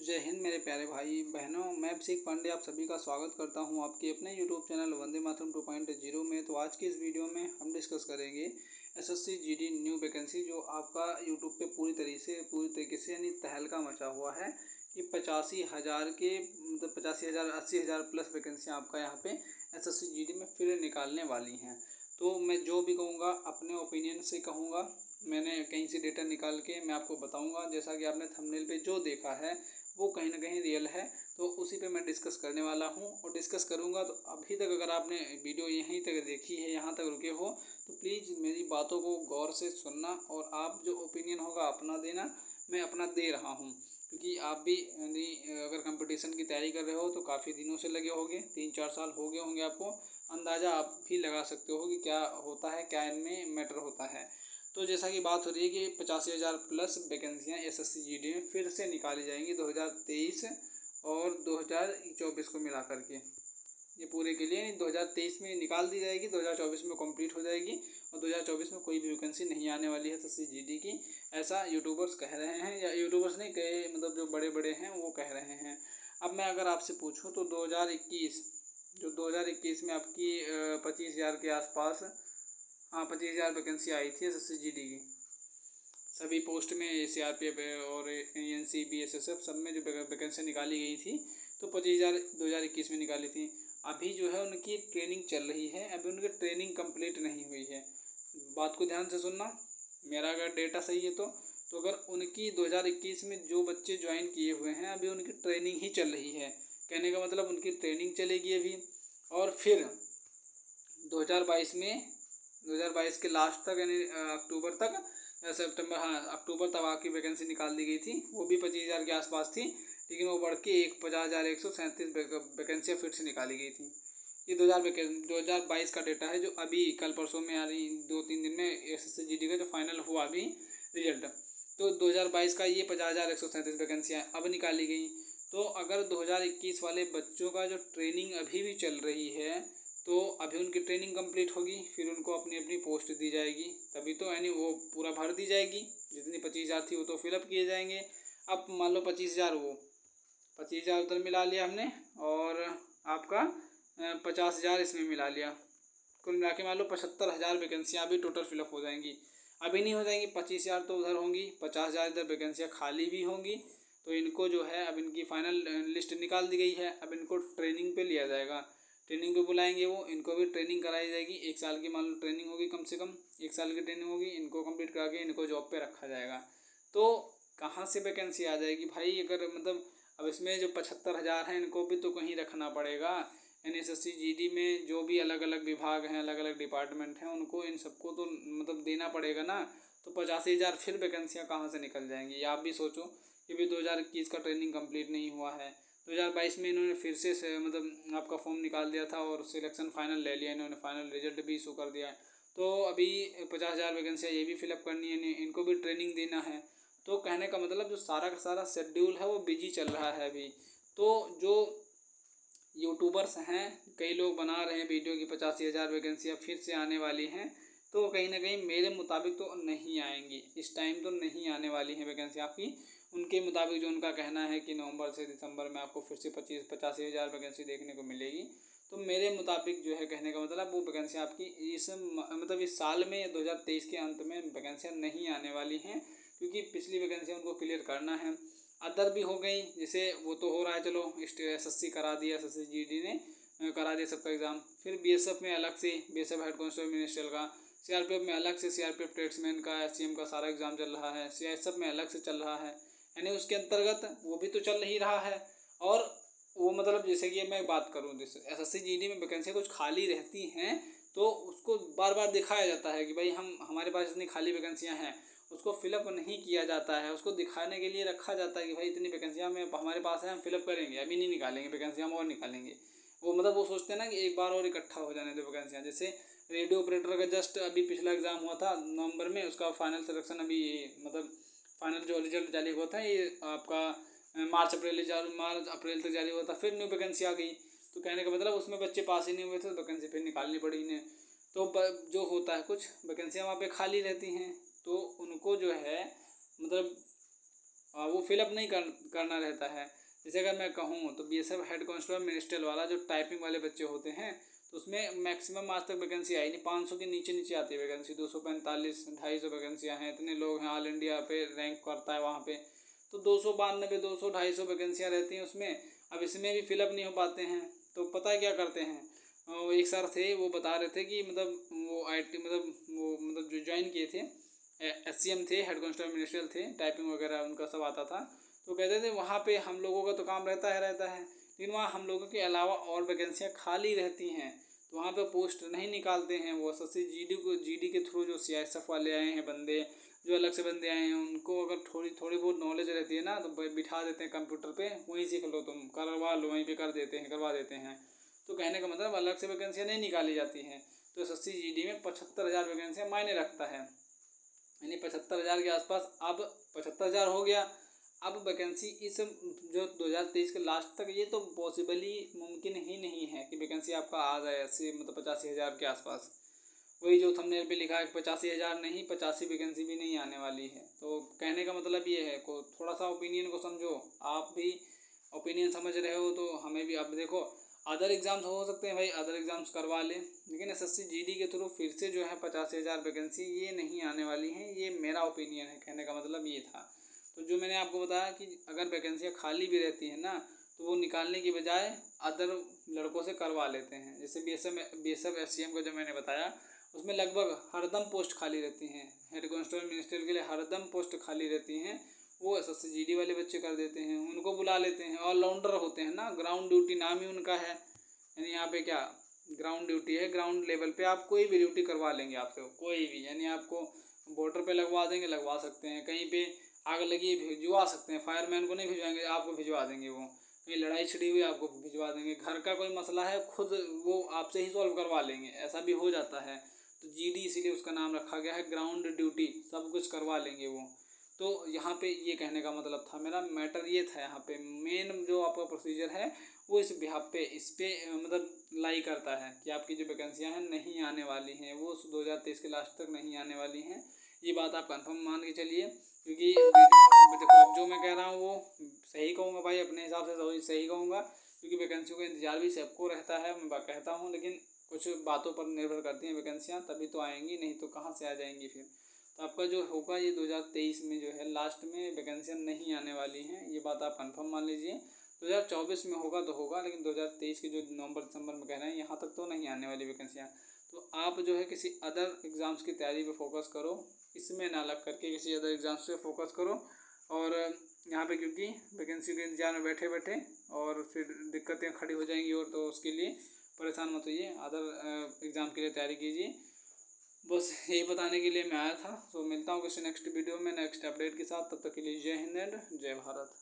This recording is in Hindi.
जय हिंद मेरे प्यारे भाई बहनों, मैं अभिषेक पांडे आप सभी का स्वागत करता हूं आपके अपने यूट्यूब चैनल वंदे मातरम 2.0 में। तो आज की इस वीडियो में हम डिस्कस करेंगे एसएससी जीडी न्यू वैकेंसी जो आपका यूट्यूब पे पूरी तरीके से यानी तहलका मचा हुआ है कि 85,000 के मतलब 85,000 80,000 प्लस वैकेंसी आपका यहाँ पे एसएससी जीडी में फिर निकालने वाली हैं। तो मैं जो भी कहूँगा अपने ओपिनियन से कहूँगा, मैंने कहीं से डेटा निकाल के मैं आपको बताऊंगा। जैसा कि आपने थंबनेल पे जो देखा है वो कहीं ना कहीं रियल है, तो उसी पे मैं डिस्कस करने वाला हूँ और डिस्कस करूँगा। तो अभी तक अगर आपने वीडियो यहीं तक देखी है, यहाँ तक रुके हो, तो प्लीज़ मेरी बातों को गौर से सुनना और आप जो ओपिनियन होगा अपना देना। मैं अपना दे रहा हूँ क्योंकि आप भी यानी अगर कंपटीशन की तैयारी कर रहे हो तो काफ़ी दिनों से लगे होंगे, 3-4 साल हो गए होंगे आपको। अंदाज़ा आप भी लगा सकते हो कि क्या होता है, क्या इनमें मैटर होता है। तो जैसा कि बात हो रही है कि 85,000 प्लस वैकेंसियाँ एसएससी जीडी में फिर से निकाली जाएंगी 2023 और 2024 को मिला करके। ये पूरे के लिए 2023 में निकाल दी जाएगी, 2024 में कंप्लीट हो जाएगी और 2024 में कोई भी वैकेंसी नहीं आने वाली है एसएससी जीडी की, ऐसा यूट्यूबर्स कह रहे हैं। या यूट्यूबर्स नहीं कहे, मतलब जो बड़े बड़े हैं वो कह रहे हैं। अब मैं अगर आपसे पूछूँ तो 2021 में आपकी 25,000 के आसपास, हाँ 25,000 वैकेंसी आई थी एसएससी जीडी की। सभी पोस्ट में सीआरपीएफ और एनसीबी एसएसएफ सब में जो वैकेंसी निकाली गई थी तो 25,000 2021 में निकाली थी। अभी जो है उनकी ट्रेनिंग चल रही है, अभी उनकी ट्रेनिंग कंप्लीट नहीं हुई है। बात को ध्यान से सुनना, मेरा अगर डेटा सही है तो अगर उनकी 2021 में जो बच्चे ज्वाइन किए हुए हैं अभी उनकी ट्रेनिंग ही चल रही है। कहने का मतलब उनकी ट्रेनिंग चलेगी अभी, और फिर 2022 के लास्ट तक यानी अक्टूबर तक या सितंबर, हाँ अक्टूबर तक आपकी वैकेंसी निकाल दी गई थी। वो भी 25,000 के आसपास थी, लेकिन वो बढ़ के 50,137 वैकेंसियाँ फिर से निकाली गई थी। ये 2022 का डेटा है जो अभी कल परसों में, यानी 2-3 दिन में एसएससी जीडी का जो फाइनल हुआ अभी रिजल्ट, तो 2022 का ये 50,137 वैकेंसियाँ अब निकाली गई। तो अगर 2021 वाले बच्चों का जो ट्रेनिंग अभी भी चल रही है तो अभी उनकी ट्रेनिंग कंप्लीट होगी, फिर उनको अपनी अपनी पोस्ट दी जाएगी, तभी तो यानी वो पूरा भर दी जाएगी। जितनी 25,000 थी वो तो फिलअप किए जाएंगे। अब मान लो 25,000, वो 25,000 उधर मिला लिया हमने और आपका 50,000 इसमें मिला लिया, कुल मिला के मान लो 75,000 वैकेंसियाँ अभी टोटल फिलअप हो जाएंगी। अभी नहीं हो जाएंगी, 25,000 तो उधर होंगी, 50,000 इधर वैकेंसियाँ खाली भी होंगी। तो इनको जो है अब इनकी फाइनल लिस्ट निकाल दी गई है, अब इनको ट्रेनिंग पे लिया जाएगा, ट्रेनिंग पे बुलाएंगे। वो इनको भी ट्रेनिंग कराई जाएगी, 1 साल की मान लो ट्रेनिंग होगी, कम से कम 1 साल की ट्रेनिंग होगी। इनको कंप्लीट करा के इनको जॉब पे रखा जाएगा। तो कहाँ से वैकेंसी आ जाएगी भाई? अगर मतलब अब इसमें जो 75,000 हैं इनको भी तो कहीं रखना पड़ेगा। एसएससी जीडी में जो भी अलग अलग विभाग हैं, अलग अलग डिपार्टमेंट हैं, उनको इन सबको तो मतलब देना पड़ेगा ना। तो 85,000 फिर वैकेंसियाँ कहाँ से निकल जाएंगी? आप भी सोचो कि भी 2021 का ट्रेनिंग कंप्लीट नहीं हुआ है, 2022 में इन्होंने फिर से मतलब आपका फॉर्म निकाल दिया था और सिलेक्शन फाइनल ले लिया इन्होंने, फाइनल रिजल्ट भी इशू कर दिया है। तो अभी 50,000 वैकेंसियाँ ये भी फिलअप करनी है, इनको भी ट्रेनिंग देना है। तो कहने का मतलब जो सारा का सारा शेड्यूल है वो बिजी चल रहा है अभी। तो जो यूट्यूबर्स हैं, कई लोग बना रहे हैं वीडियो की 85,000 वैकेंसियाँ फिर से आने वाली हैं, तो कहीं ना कहीं मेरे मुताबिक तो नहीं आएंगी, इस टाइम तो नहीं आने वाली हैं वैकेंसी आपकी। उनके मुताबिक जो उनका कहना है कि नवंबर से दिसंबर में आपको फिर से 85,000 वैकेंसी देखने को मिलेगी। तो मेरे मुताबिक जो है कहने का मतलब वो वैकेंसी आपकी मतलब इस साल में 2023 के अंत में वैकेंसियाँ नहीं आने वाली हैं, क्योंकि पिछली वैकेंसियाँ उनको क्लियर करना है। अदर भी हो गई, जैसे वो तो हो रहा है, चलो एसएससी करा दिया, एसएससी जीडी ने करा दिया सबका एग्ज़ाम। फिर बीएसएफ में अलग से बीएसएफ हेड कांस्टेबल मिनिस्ट्रियल का, सीआरपीएफ में अलग से सीआरपीएफ ट्रेड्समैन का, एससीएम का सारा एग्ज़ाम चल रहा है, सीआईएसएफ में अलग से चल रहा है, यानी उसके अंतर्गत वो भी तो चल ही रहा है। और वो मतलब जैसे कि मैं बात करूँ, जैसे एसएससी जीडी में वैकेंसी कुछ खाली रहती हैं तो उसको बार बार दिखाया जाता है कि भाई हमारे पास इतनी खाली वैकेंसियाँ हैं, उसको फिलअप नहीं किया जाता है, उसको दिखाने के लिए रखा जाता है कि भाई इतनी वैकेंसियाँ में हमारे पास है, हम फिलअप करेंगे, अभी नहीं निकालेंगे वैकेंसियाँ, हम और निकालेंगे। वो मतलब वो सोचते हैं ना कि एक बार और इकट्ठा हो जाने दो वैकेंसियाँ। जैसे रेडियो ऑपरेटर का जस्ट अभी पिछला एग्ज़ाम हुआ था नवंबर में, उसका फाइनल सिलेक्शन अभी मतलब फाइनल जो रिजल्ट जारी हुआ था ये आपका मार्च अप्रैल तक जारी हुआ था। फिर न्यू वैकेंसी आ गई, तो कहने का मतलब उसमें बच्चे पास ही नहीं हुए थे तो वैकेंसी फिर निकालनी पड़ी इन्हें। तो जो होता है कुछ वैकेंसियाँ वहाँ पे खाली रहती हैं, तो उनको जो है मतलब वो फिलअप नहीं करना रहता है। जैसे अगर मैं कहूँ तो बीएसएफ हेड कांस्टेबल मिनिस्ट्रियल वाला जो टाइपिंग वाले बच्चे होते हैं, तो उसमें मैक्सिमम आज तक वैकेंसी आई नहीं, 500 के नीचे नीचे आती है वैकेंसी, 245 250 वैकेंसियाँ हैं, इतने लोग हैं, ऑल इंडिया पे रैंक करता है वहाँ पे, तो 292 200 250 वैकेंसियाँ रहती हैं उसमें। अब इसमें भी फिलअप नहीं हो पाते हैं, तो पता है क्या करते हैं, वो एक सर थे वो बता रहे थे कि मतलब वो आईटी मतलब जो ज्वाइन किए थे, एससीएम थे, हेड कांस्टेबल मिनिस्ट्रियल थे, टाइपिंग वगैरह उनका सब आता था, तो कहते थे वहाँ पे हम लोगों का तो काम रहता है, लेकिन वहाँ हम लोगों के अलावा और वैकेंसियाँ खाली रहती हैं, तो वहाँ पे पोस्ट नहीं निकालते हैं वो। एसएससी जीडी के थ्रू जो सीआईएसएफ वाले आए हैं बंदे, जो अलग से बंदे आए हैं, उनको अगर थोड़ी बहुत नॉलेज रहती है ना, तो बिठा देते हैं कंप्यूटर पे, वहीं सीख लो, तुम करवा लो, वहीं पे करवा देते हैं। तो कहने का मतलब अलग से वैकेंसियाँ नहीं निकाली जाती हैं। तो एसएससी जीडी में 75,000 वैकेंसियाँ मायने रखता है, यानी 75,000 के आसपास। अब 75,000 हो गया, अब वैकेंसी इस जो 2023 के लास्ट तक, ये तो पॉसिबली मुमकिन ही नहीं है कि वैकेंसी आपका आ जाए 80 मतलब 85,000 के आसपास। वही जो थंबनेल पे लिखा है 85,000 नहीं, 85 वैकेंसी भी नहीं आने वाली है। तो कहने का मतलब ये है, को थोड़ा सा ओपिनियन को समझो, आप भी ओपिनियन समझ रहे हो तो हमें भी। अब देखो अदर एग्ज़ाम्स हो सकते हैं भाई, अदर एग्ज़ाम्स करवा लें, लेकिन एसएससी जीडी के थ्रू फिर से जो है 85,000 वैकेंसी ये नहीं आने वाली हैं, ये मेरा ओपिनियन है। कहने का मतलब ये था। तो जो मैंने आपको बताया कि अगर वैकेंसियाँ खाली भी रहती हैं ना, तो वो निकालने की बजाय अदर लड़कों से करवा लेते हैं। जैसे बीएसएफ एससीएम का जो मैंने बताया, उसमें लगभग हरदम पोस्ट खाली रहती हैं, हेड कांस्टेबल मिनिस्ट्रियल के लिए हरदम पोस्ट खाली रहती हैं, वो एसएससी जीडी वाले बच्चे कर देते हैं, उनको बुला लेते हैं। ऑलराउंडर होते हैं ना, ग्राउंड ड्यूटी नाम ही उनका है, यानी यहाँ पे क्या ग्राउंड ड्यूटी है, ग्राउंड लेवल पे आप कोई भी ड्यूटी करवा लेंगे आपसे, कोई भी, यानी आपको बॉर्डर पे लगवा सकते हैं, कहीं पे आग लगी भिजवा सकते हैं, फायरमैन को नहीं भिजवाएंगे, आपको भिजवा देंगे वो, कहीं लड़ाई छिड़ी हुई आपको भिजवा देंगे, घर का कोई मसला है खुद वो आपसे ही सॉल्व करवा लेंगे, ऐसा भी हो जाता है। तो जीडी इसीलिए उसका नाम रखा गया है, ग्राउंड ड्यूटी, सब कुछ करवा लेंगे वो। तो यहाँ पे ये कहने का मतलब था, मेरा मैटर ये था, यहाँ पे मेन जो आपका प्रोसीजर है वो इस बिहाफ पे, इस पे मतलब लाई करता है कि आपकी जो वैकेंसियाँ हैं नहीं आने वाली हैं, वो 2023 के लास्ट तक नहीं आने वाली हैं। ये बात आप कंफर्म मान के चलिए, क्योंकि देखो अब जो मैं कह रहा हूँ वो सही कहूँगा भाई, अपने हिसाब से सही कहूँगा, क्योंकि वैकेंसियों का इंतजार भी सबको रहता है, मैं कहता हूँ, लेकिन कुछ बातों पर निर्भर करती हैं वैकेंसियाँ, तभी तो आएंगी, नहीं तो कहाँ से आ जाएंगी फिर। तो आपका जो होगा ये 2023 में जो है लास्ट में वैकेंसियाँ नहीं आने वाली हैं, ये बात आप कंफर्म मान लीजिए। 2024 में होगा तो होगा, लेकिन 2023 के जो नवंबर दिसंबर में कह रहे हैं यहाँ तक तो नहीं आने वाली वैकेंसियाँ। तो आप जो है किसी अदर एग्ज़ाम्स की तैयारी पे फोकस करो, इसमें ना लग करके किसी अदर एग्ज़ाम्स पे फोकस करो। और यहाँ पे क्योंकि वैकेंसी के इंतजार में बैठे बैठे और फिर दिक्कतें खड़ी हो जाएंगी, और तो उसके लिए परेशान मत होइए, अदर एग्ज़ाम के लिए तैयारी कीजिए। बस यही बताने के लिए मैं आया था। तो मिलता हूँ किसी नेक्स्ट वीडियो में नेक्स्ट अपडेट के साथ, तब तक के लिए जय हिंद एंड जय भारत।